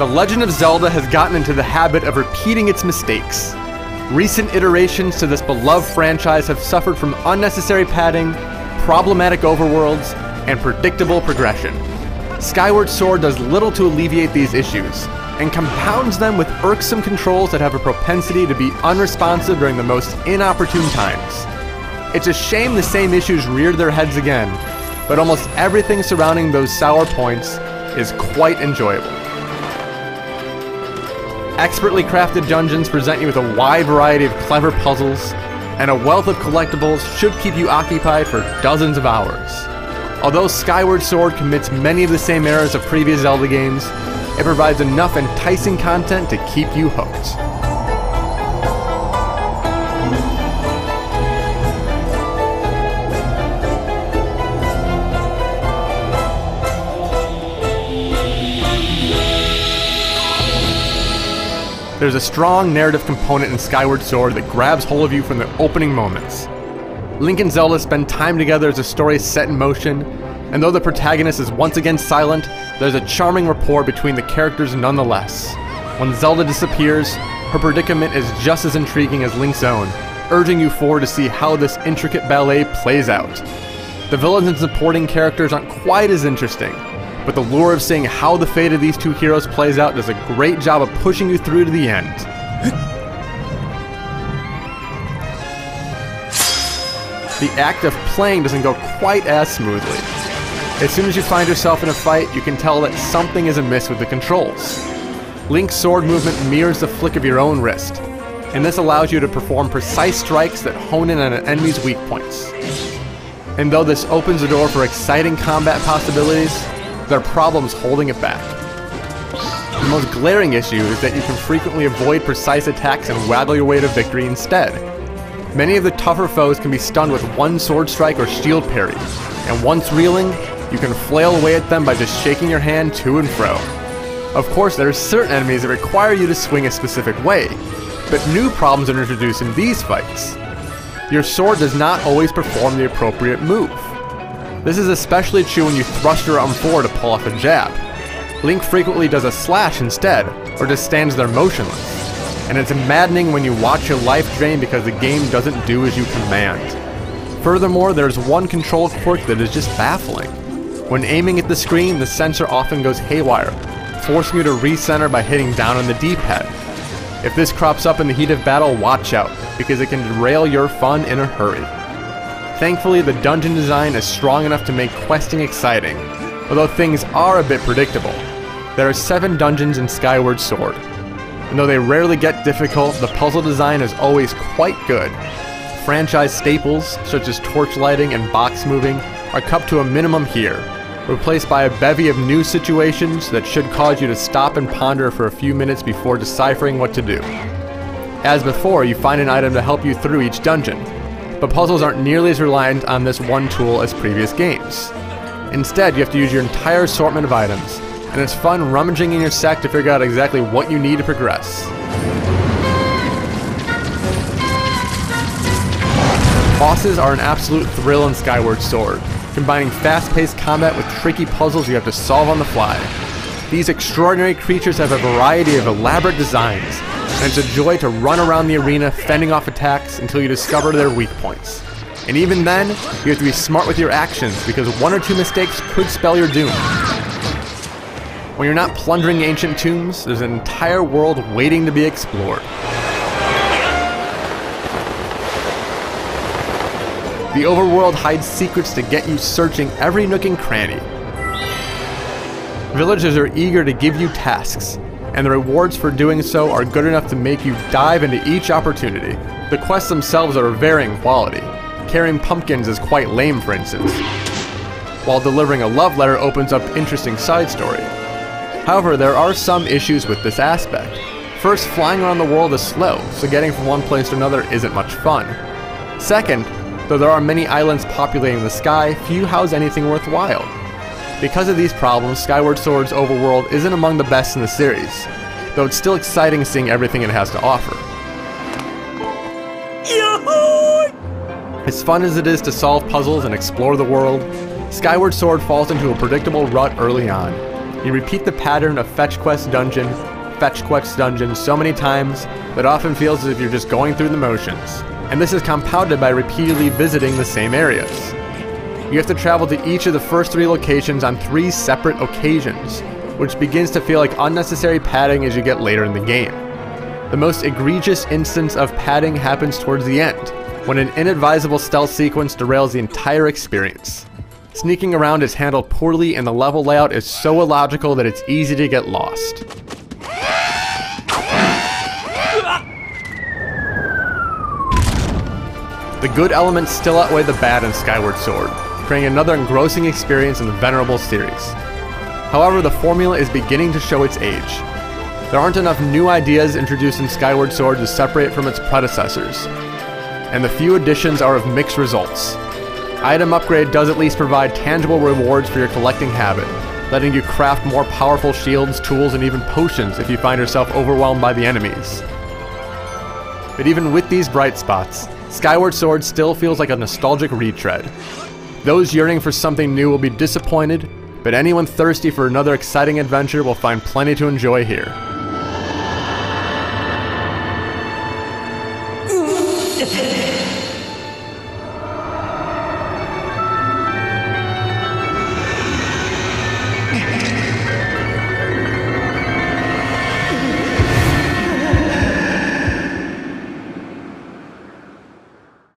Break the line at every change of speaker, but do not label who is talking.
The Legend of Zelda has gotten into the habit of repeating its mistakes. Recent iterations to this beloved franchise have suffered from unnecessary padding, problematic overworlds, and predictable progression. Skyward Sword does little to alleviate these issues, and compounds them with irksome controls that have a propensity to be unresponsive during the most inopportune times. It's a shame the same issues reared their heads again, but almost everything surrounding those sour points is quite enjoyable. Expertly crafted dungeons present you with a wide variety of clever puzzles, and a wealth of collectibles should keep you occupied for dozens of hours. Although Skyward Sword commits many of the same errors of previous Zelda games, it provides enough enticing content to keep you hooked. There's a strong narrative component in Skyward Sword that grabs hold of you from the opening moments. Link and Zelda spend time together as a story is set in motion, and though the protagonist is once again silent, there's a charming rapport between the characters nonetheless. When Zelda disappears, her predicament is just as intriguing as Link's own, urging you forward to see how this intricate ballet plays out. The villains and supporting characters aren't quite as interesting, but the lure of seeing how the fate of these two heroes plays out does a great job of pushing you through to the end. The act of playing doesn't go quite as smoothly. As soon as you find yourself in a fight, you can tell that something is amiss with the controls. Link's sword movement mirrors the flick of your own wrist, and this allows you to perform precise strikes that hone in on an enemy's weak points. And though this opens the door for exciting combat possibilities, there are problems holding it back. The most glaring issue is that you can frequently avoid precise attacks and waggle your way to victory instead. Many of the tougher foes can be stunned with one sword strike or shield parry, and once reeling, you can flail away at them by just shaking your hand to and fro. Of course, there are certain enemies that require you to swing a specific way, but new problems are introduced in these fights. Your sword does not always perform the appropriate move. This is especially true when you thrust your arm forward to pull off a jab. Link frequently does a slash instead, or just stands there motionless. And it's maddening when you watch your life drain because the game doesn't do as you command. Furthermore, there's one control quirk that is just baffling. When aiming at the screen, the sensor often goes haywire, forcing you to recenter by hitting down on the D-pad. If this crops up in the heat of battle, watch out, because it can derail your fun in a hurry. Thankfully, the dungeon design is strong enough to make questing exciting, although things are a bit predictable. There are 7 dungeons in Skyward Sword, and though they rarely get difficult, the puzzle design is always quite good. Franchise staples, such as torch lighting and box moving, are cut to a minimum here, replaced by a bevy of new situations that should cause you to stop and ponder for a few minutes before deciphering what to do. As before, you find an item to help you through each dungeon, but puzzles aren't nearly as reliant on this one tool as previous games. Instead, you have to use your entire assortment of items, and it's fun rummaging in your sack to figure out exactly what you need to progress. Bosses are an absolute thrill in Skyward Sword, combining fast-paced combat with tricky puzzles you have to solve on the fly. These extraordinary creatures have a variety of elaborate designs, and it's a joy to run around the arena fending off attacks until you discover their weak points. And even then, you have to be smart with your actions because 1 or 2 mistakes could spell your doom. When you're not plundering ancient tombs, there's an entire world waiting to be explored. The overworld hides secrets to get you searching every nook and cranny. Villagers are eager to give you tasks, and the rewards for doing so are good enough to make you dive into each opportunity. The quests themselves are of varying quality. Carrying pumpkins is quite lame, for instance, while delivering a love letter opens up interesting side story. However, there are some issues with this aspect. First, flying around the world is slow, so getting from one place to another isn't much fun. Second, though there are many islands populating the sky, few house anything worthwhile. Because of these problems, Skyward Sword's overworld isn't among the best in the series, though it's still exciting seeing everything it has to offer. As fun as it is to solve puzzles and explore the world, Skyward Sword falls into a predictable rut early on. You repeat the pattern of fetch quest dungeon so many times that it often feels as if you're just going through the motions. And this is compounded by repeatedly visiting the same areas. You have to travel to each of the first 3 locations on 3 separate occasions, which begins to feel like unnecessary padding as you get later in the game. The most egregious instance of padding happens towards the end, when an inadvisable stealth sequence derails the entire experience. Sneaking around is handled poorly and the level layout is so illogical that it's easy to get lost. The good elements still outweigh the bad in Skyward Sword, creating another engrossing experience in the venerable series. However, the formula is beginning to show its age. There aren't enough new ideas introduced in Skyward Sword to separate it from its predecessors, and the few additions are of mixed results. Item Upgrade does at least provide tangible rewards for your collecting habit, letting you craft more powerful shields, tools, and even potions if you find yourself overwhelmed by the enemies. But even with these bright spots, Skyward Sword still feels like a nostalgic retread. Those yearning for something new will be disappointed, but anyone thirsty for another exciting adventure will find plenty to enjoy here.